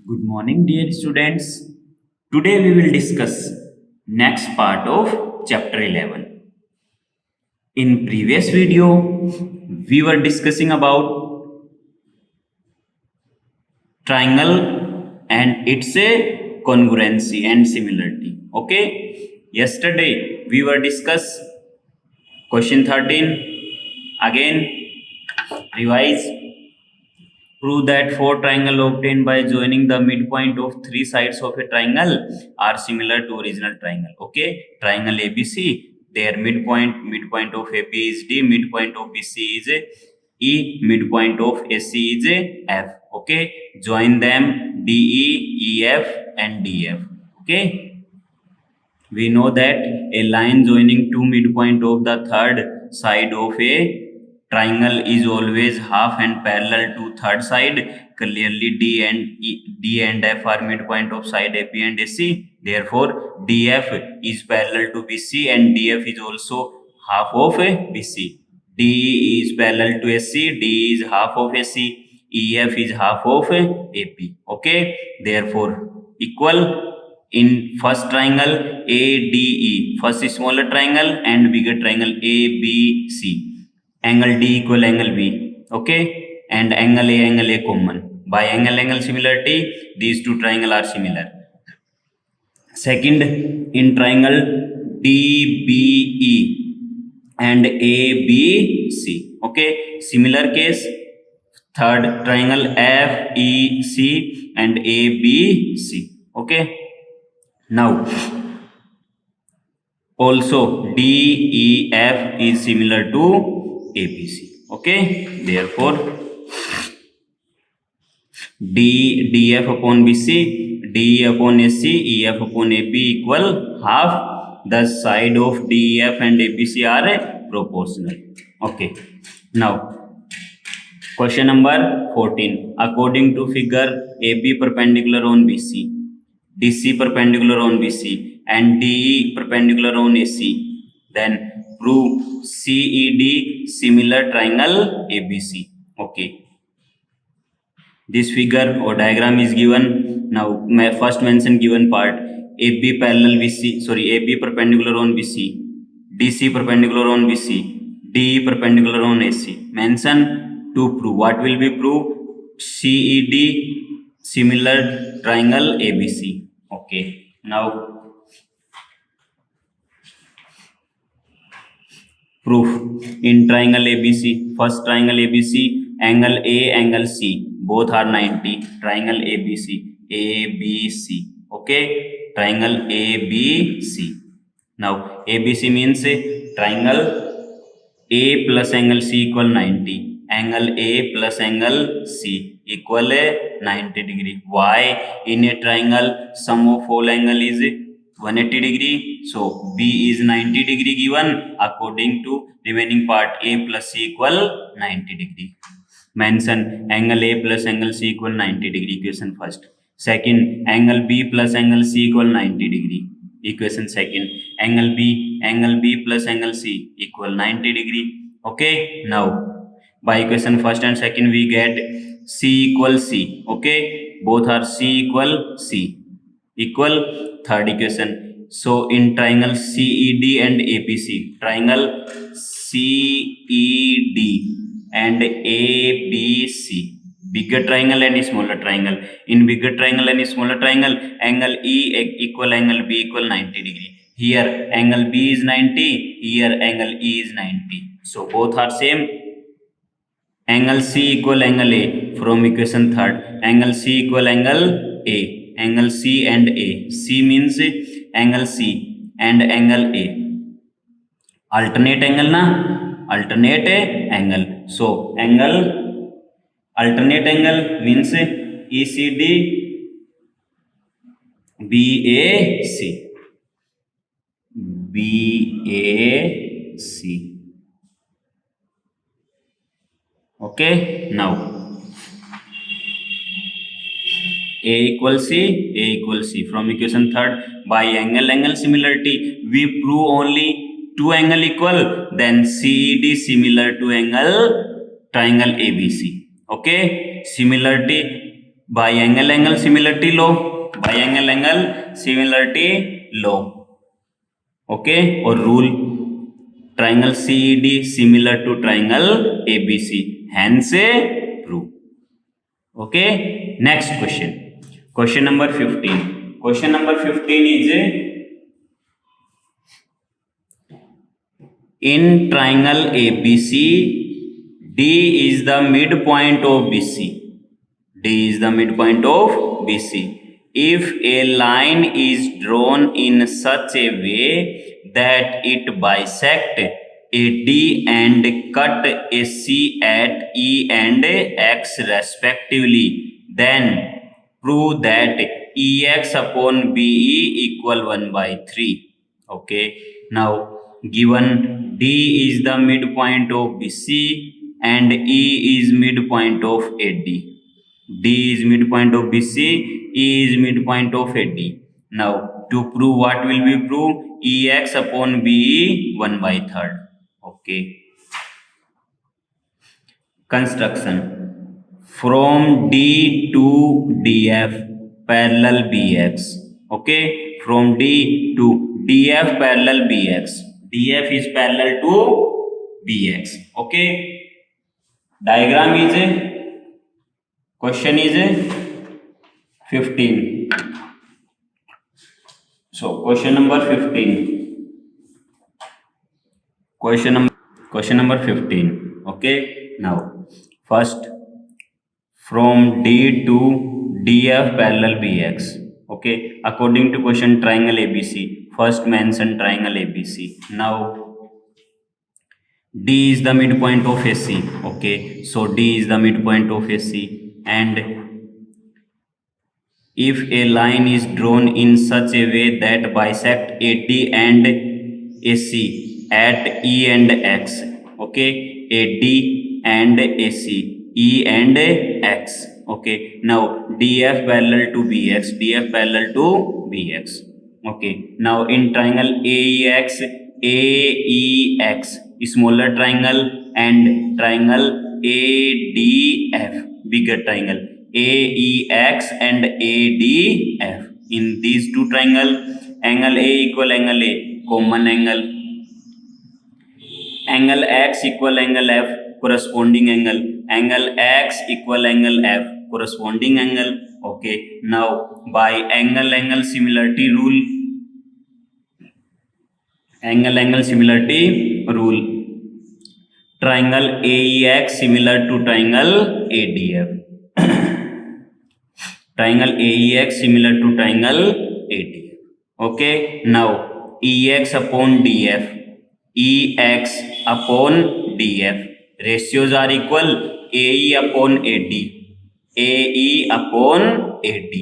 Good morning, dear students. Today we will discuss next part of chapter 11. In previous video, we were discussing about triangle and its a congruency and similarity. Okay. Yesterday we were discuss question 13. Again, revise. Prove that four triangles obtained by joining the midpoint of three sides of a triangle are similar to original triangle. Okay, triangle ABC, their midpoint of AB is D, midpoint of BC is a E, midpoint of AC is a F. Okay, join them DE, EF, and DF. Okay, we know that a line joining two midpoint of the third side of a triangle is always half and parallel to third side. Clearly D and F are midpoint of side AB and AC. Therefore, DF is parallel to BC and DF is also half of a BC. DE is parallel to AC. D is half of AC. EF is half of AP. Okay. Therefore, equal in first triangle ADE, first smaller triangle and bigger triangle ABC. Angle D equal angle B. Okay, and angle A common. By angle similarity, these two triangles are similar. Second, in triangle DBE and ABC. Okay, similar case. Third triangle FEC and ABC. Okay. Now, also DEF is similar to ABC. Okay, therefore DF upon BC, DE upon AC, EF upon AB equal half. The side of DEF and ABC are proportional. Okay, now question number 14. According to figure, AB perpendicular on BC, DC perpendicular on BC, and DE perpendicular on AC. Then prove CED similar triangle ABC. Okay. This figure or diagram is given. Now, my first mention given part. AB parallel BC, AB perpendicular on BC, DC perpendicular on BC, DE perpendicular on AC. Mention to prove. What will be prove? CED similar triangle ABC. Okay, now proof. In triangle ABC, first triangle ABC, angle A, angle C, both are 90. Triangle ABC. Okay, triangle ABC. Now ABC means triangle A plus angle C equal 90. Angle A plus angle C equal 90 degree. Why? In a triangle, sum of all angle is 180 degree. So B is 90 degree given. According to remaining part, A plus C equal 90 degree. Mention angle A plus angle C equal 90 degree. Equation first. Second, angle B plus angle C equal 90 degree. Equation second. Angle B plus angle C equal 90 degree. Okay, now by equation first and second we get C equal C. Okay, both are C equal C equal third equation. So in triangle CED and ABC, triangle CED and ABC, bigger triangle and smaller triangle. In bigger triangle and smaller triangle, angle E equal angle B equal 90 degree. Here angle B is 90, here angle E is 90. So both are same. Angle C equal angle A from equation third. Angle C equal angle A. Angle C and A. C means angle C and angle A. Alternate angle na? Alternate angle. So angle, alternate angle means ECD BAC. BAC. Okay, now A equals C from equation third. By angle similarity, we prove only two angle equal, then CED similar to angle triangle ABC. Okay, similarity Biangle similarity law, biangle similarity law, okay, or rule. Triangle CED similar to triangle ABC, hence prove. Okay, next question. Question number 15. Question number 15 is in triangle ABC, D is the midpoint of BC. D is the midpoint of BC. If a line is drawn in such a way that it bisects a D and cut a C at E and X respectively, then prove that EX upon BE equal 1 by 3. Okay. Now, given D is the midpoint of BC and E is midpoint of AD. D is midpoint of BC, E is midpoint of AD. Now, to prove what will be prove? EX upon BE 1 by 3rd. Okay. Construction. From D to DF parallel BX. Okay. From D to DF parallel BX. DF is parallel to BX. Okay. Diagram is question is 15. So question number 15. Question number 15. Okay. Now first from D to DF parallel BX. Okay. According to question triangle ABC. First mention triangle ABC. Now D is the midpoint of AC. Okay. So D is the midpoint of AC. And if a line is drawn in such a way that bisect AD and AC at E and X, okay, AD and AC, E and X, okay. Now DF parallel to BX, DF parallel to BX, okay. Now in triangle AEX, smaller triangle, and triangle ADF, bigger triangle, AEX and ADF. In these two triangle, angle A equal angle A, common angle. Angle X equal angle F, corresponding angle. Angle X equal angle F, corresponding angle. Okay. Now by angle similarity rule, angle similarity rule, triangle AEX similar to triangle ADF. Triangle AEX similar to triangle ADF. Okay. Now EX upon DF, EX upon DF, ratios are equal. AE upon AD, AE upon AD,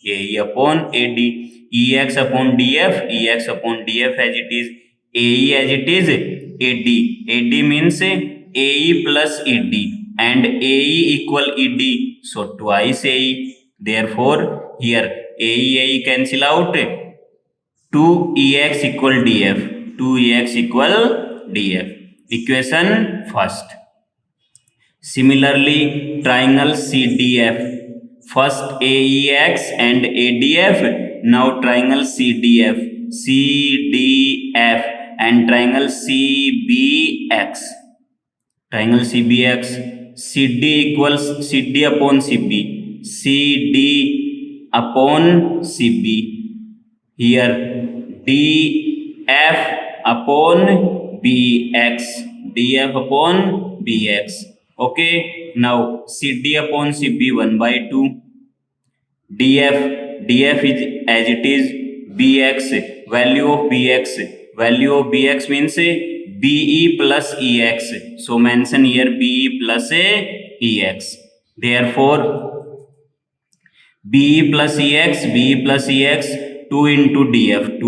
AE upon AD, EX upon DF, EX upon DF as it is, AE as it is, AD. AD means AE plus ED, and AE equal ED, so twice AE. Therefore, here AE cancel out. 2EX equal DF, 2EX equal DF. Equation first. Similarly, triangle CDF, first AEX and ADF, now triangle CDF, CDF, and triangle CBX. Triangle CBX, CD equals CD upon CB, CD upon CB. Here DF upon BX, DF upon BX. Okay. Now CD upon CB 1 by 2. DF is as it is, BX, value of BX means BE plus EX. So mention here BE plus EX. Therefore BE plus EX, 2 into DF,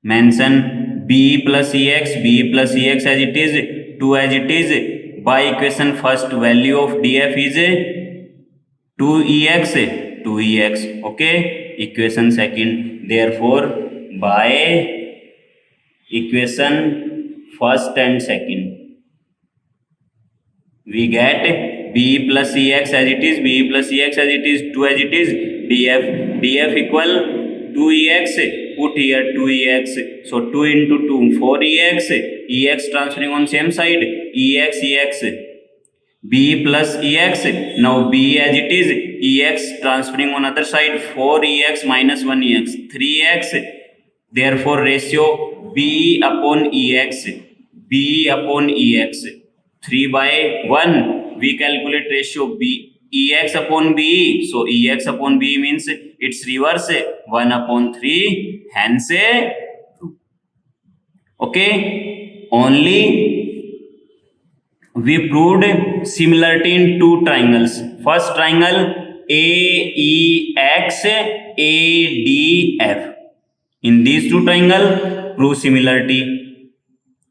mention BE plus EX, as it is, 2 as it is. By equation first, value of DF is 2EX, okay. Equation second, therefore by equation first and second we get BE plus EX as it is, BE plus EX as it is, 2 as it is, DF equal 2EX, put here 2EX, so 2 into 2, 4EX, EX transferring on same side, EX, BE plus EX, now BE as it is, EX transferring on other side, 4EX minus 1EX, 3EX, therefore ratio BE upon EX, 3 by 1, we calculate ratio EX upon BE, so EX upon BE means its reverse, 1 upon 3, hence true. Okay, only we proved similarity in two triangles. First triangle AEX, ADF. In these two triangles, prove similarity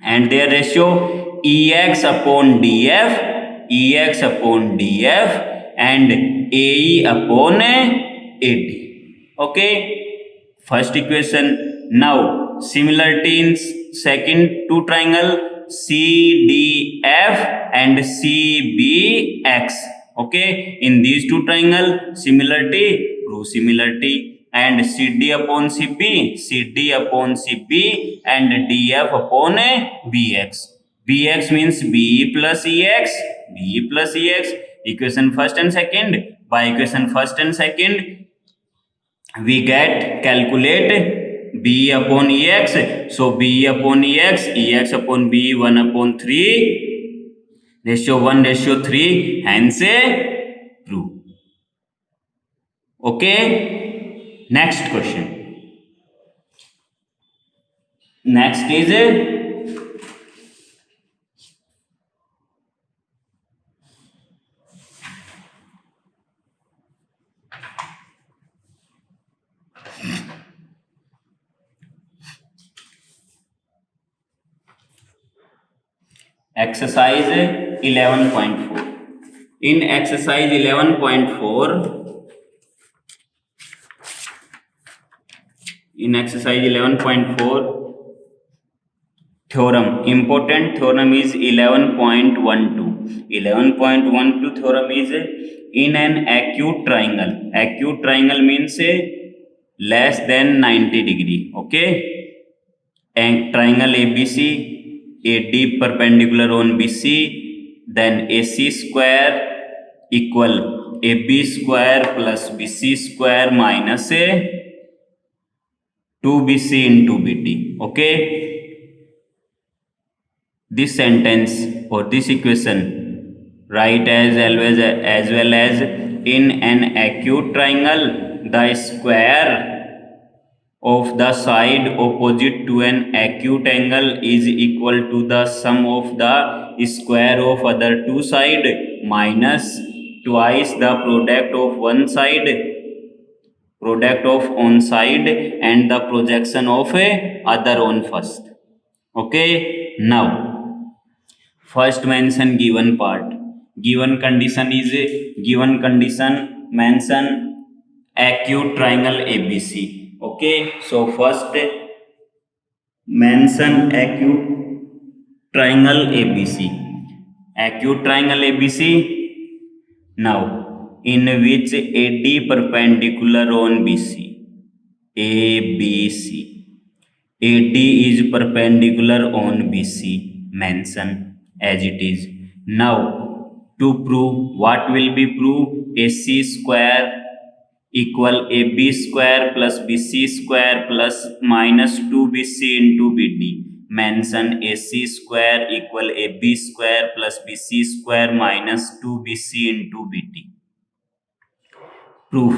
and their ratio EX upon DF and AE upon AD. Okay, first equation. Now similarity in second two triangle CDF and CBX. Okay, in these two triangle similarity, prove similarity, and CD upon CB and DF upon BX. BX means BE plus EX, equation first and second. By equation first and second, we get calculate BE upon EX. So BE upon EX upon BE, 1 upon 3, ratio 1 ratio 3, hence true. Okay, next question. Next is exercise 11.4. In exercise 11.4, theorem, important theorem is 11.12. 11.12 theorem is in an acute triangle. Acute triangle means less than 90 degree. Okay, and triangle ABC, AD perpendicular on BC, then AC square equal AB square plus BC square minus 2BC into BD. Okay, this sentence or this equation write as well as in an acute triangle the square of the side opposite to an acute angle is equal to the sum of the square of other two side minus twice the product of one side, product of on side, and the projection of other on first. Okay, now first mention given part. Given condition mention acute triangle ABC. Okay, so first mention acute triangle ABC. Acute triangle ABC. Now, in which AD perpendicular on BC. ABC. AD is perpendicular on BC. Mention as it is. Now, to prove, what will be proved? AC square equal AB square plus BC square plus minus 2BC into BD. Mention AC square equal AB square plus BC square minus 2BC into BD. Proof.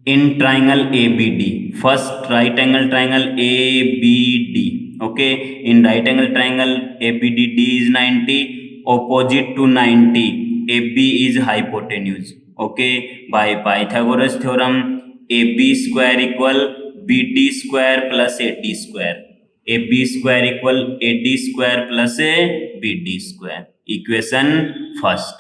In triangle ABD, first right angle triangle ABD. Okay, in right angle triangle ABD, D is 90, opposite to 90, AB is hypotenuse. Okay, by Pythagoras theorem, AB square equal BD square plus AD square. AB square equal AD square plus a BD square. Equation first.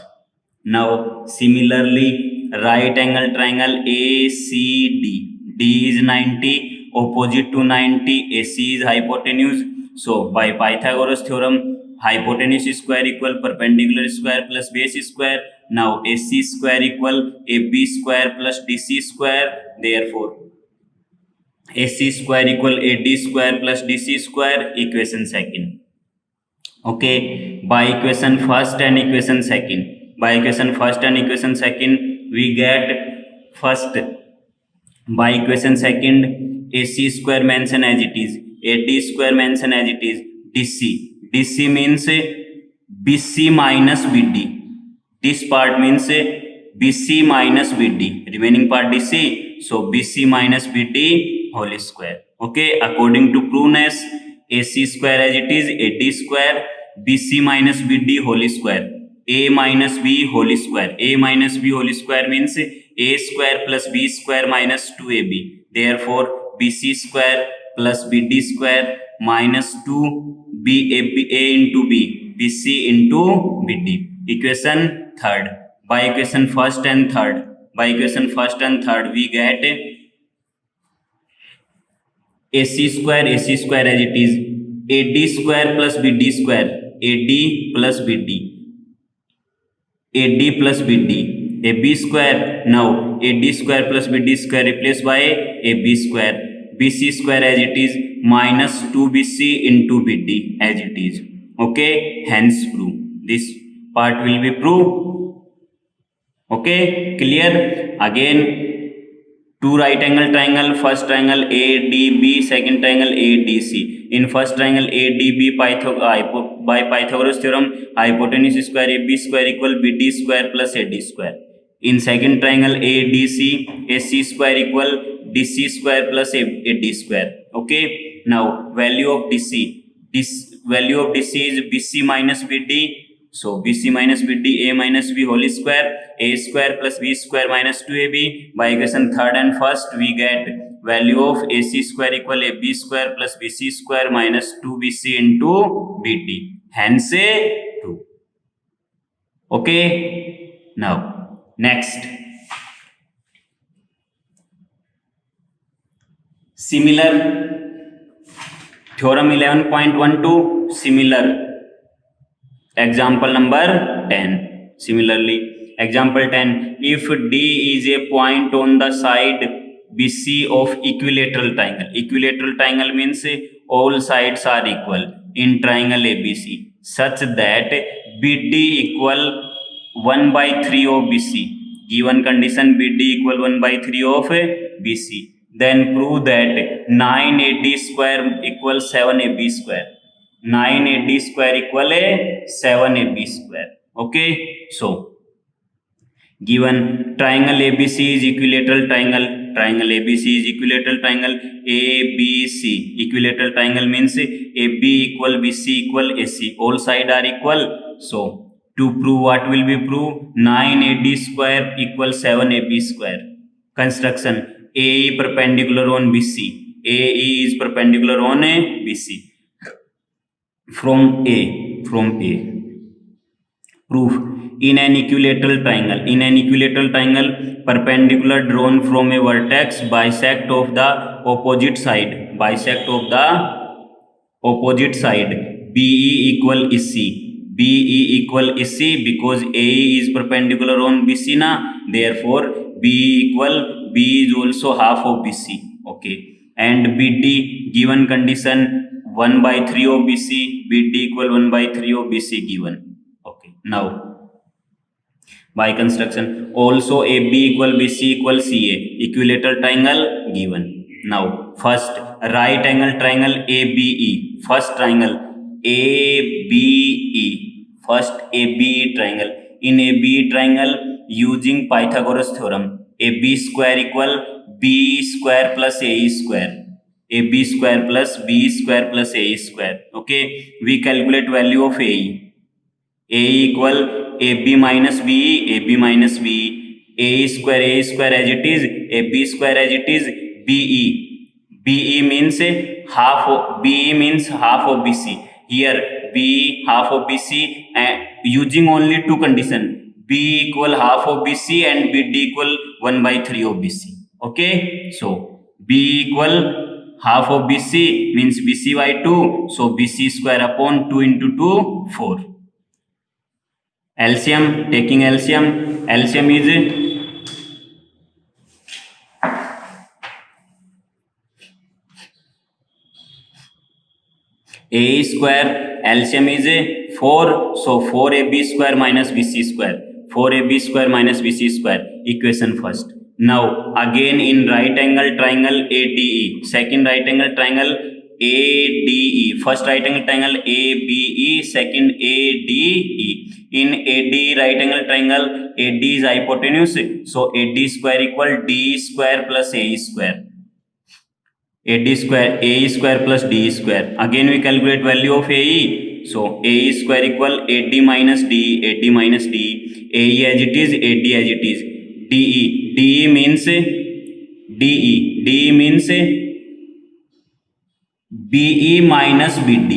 Now similarly, right angle triangle ACD. D is 90, opposite to 90, AC is hypotenuse. So by Pythagoras theorem, hypotenuse square equal perpendicular square plus base square. Now AC square equal AB square plus DC square. Therefore AC square equal AD square plus DC square. Equation second. Okay, by equation first and equation second. By equation first and equation second, we get first. By equation second, AC square mention as it is, AD square mention as it is, DC. DC means BC minus BD. This part means BC minus BD. Remaining part DC. So BC minus BD whole square. Okay, according to prudeness, AC square as it is, AD square, BC minus BD whole square, A minus B whole square. A minus B whole square means A square plus B square minus 2AB. Therefore, BC square plus BD square minus 2BA into B, BC into BD. Equation third. By equation first and third, we get AC square as it is, AD square plus BD square, AD plus BD, AD plus BD, AB square. Now AD square plus BD square replaced by AB square, BC square as it is minus 2BC into BD as it is. Okay, hence prove. This part will be proved. Okay, clear? Again, two right angle triangle, first triangle ADB, second triangle ADC. In first triangle ADB, by Pythagoras theorem, hypotenuse square AB square equal BD square plus AD square. In second triangle ADC, AC square equal DC square plus AD square. Okay, now value of DC. This value of DC is BC minus BD. So BC minus BD, A minus B whole square, A square plus B square minus 2AB. By equation third and first, we get value of AC square equal AB square plus BC square minus 2BC into BD. Hence a 2. Okay. Now next. Similar. Theorem 11.12. Similar. Example number 10. Similarly, example 10. If D is a point on the side BC of equilateral triangle. Equilateral triangle means all sides are equal in triangle ABC, such that BD equal 1 by 3 of BC. Given condition BD equal 1 by 3 of BC. Then prove that 9AD square equals 7AB square. 9AD square equal 7AB square. Okay, so given triangle ABC is equilateral triangle, ABC is equilateral triangle, ABC. Equilateral triangle means AB equal BC equal AC. All sides are equal. So to prove, what will be proved? 9AD square equals 7AB square. Construction. AE perpendicular on BC. AE is perpendicular on BC. From A. Proof. In an equilateral triangle, perpendicular drawn from a vertex bisect of the opposite side. BE equal EC. Because AE is perpendicular on BC na. Therefore, B is also half of BC. Okay. And BD, given condition 1 by 3 of BC, BD equal 1 by 3 of BC given. Okay. Now, by construction, also AB equal BC equal CA. Equilateral triangle given. Now, first right angle triangle ABE. First triangle ABE. First ABE triangle. In ABE triangle, using Pythagoras theorem, AB square equal B square plus AE square. AB square plus B square plus AE square. Okay, we calculate value of AE. AE equal AB minus BE, AE square as it is, AB square as it is, BE. BE means half of BC. Here BE half of BC, and using only two conditions, B equal half of BC and BD equal 1 by 3 of BC. Okay, so B equal half of BC means BC by 2. So BC square upon 2 into 2, 4. LCM, taking LCM, LCM is A square, LCM is 4. So 4AB square minus BC square. 4AB square minus BC square. Equation first. Now again in right angle triangle ADE. Second right angle triangle ADE. First right angle triangle ABE. Second ADE. In AD right angle triangle, AD is hypotenuse. So AD square equal D square plus A square. AD square, AE square plus DE square. Again we calculate value of AE. So AE square equal AD minus DE, AD minus DE. AE as it is, AD as it is. DE, DE means DE, DE means BE minus BD.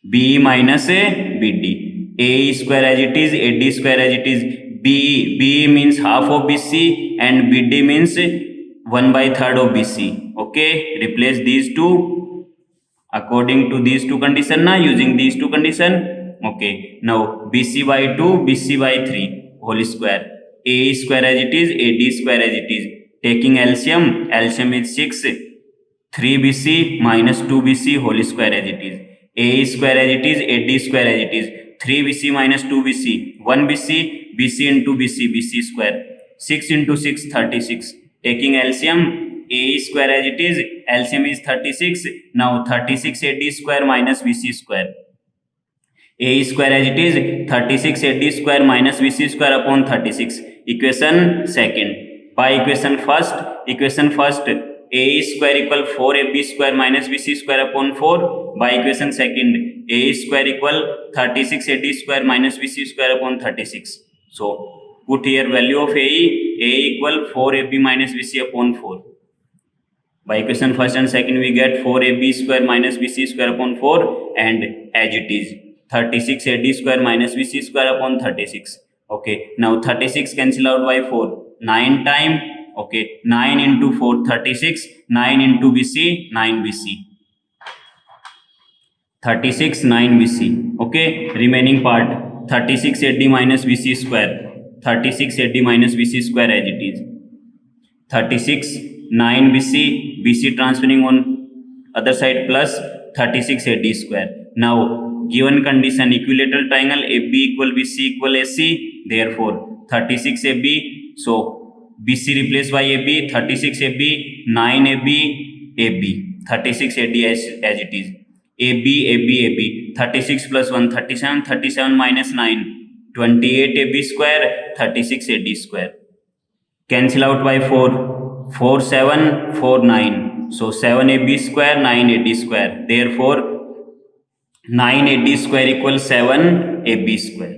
BE minus BD. AE square as it is, AD square as it is. BE, BE means half of BC and BD means 1/3 of BC. Okay, replace these two according to these two condition na, using these two condition. Okay, now BC by 2, BC by 3 whole square. AE square as it is, AD square as it is. Taking LCM, LCM is 6. 3BC minus 2BC whole square as it is. AE square as it is, AD square as it is. 3BC minus 2BC, 1BC, BC into BC, BC square. 6 into 6, 36. Taking LCM, AE square as it is, LCM is 36. Now 36 AD square minus BC square. AE square as it is, 36 AD square minus BC square upon 36. Equation second. By equation first, AE square equal 4AB square minus BC square upon 4. By equation second, AE square equal 36 AD square minus BC square upon 36. So put here value of AE equal 4AB minus BC upon 4. By equation first and second we get 4AB square minus BC square upon 4, and as it is 36 AD square minus BC square upon 36. Okay, now 36 cancel out by 4. 9 time. Okay, 9 into 4, 36. 9 into BC, 9 BC. 36, 9 BC. Okay, remaining part 36 AD minus BC square. 36 AD minus BC square as it is. 36, 9 BC, BC transferring on other side plus 36 AD square. Now given condition equilateral triangle AB equal BC equal AC, therefore 36 AB, so BC replaced by AB, 36 AB, 9 AB, AB, 36 AD as it is. AB, AB, AB, 36 plus 1, 37, 37 minus 9, 28 AB square, 36 AD square. Cancel out by 4, 4, 7, 4, 9. So 7 AB square, 9 AD square. Therefore 9 AD square equals 7 AB square.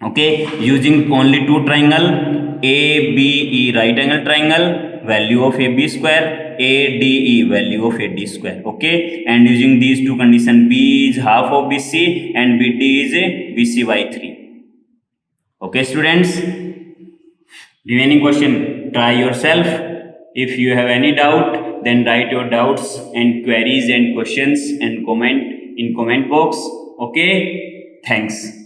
Okay, using only two triangle, ABE right angle triangle, value of AB square, ADE value of AD square. Okay, and using these two condition, B is half of BC and BD is BC by 3. Okay students, remaining question try yourself. If you have any doubt, then write your doubts and queries and questions and comment in comment box. Okay, thanks.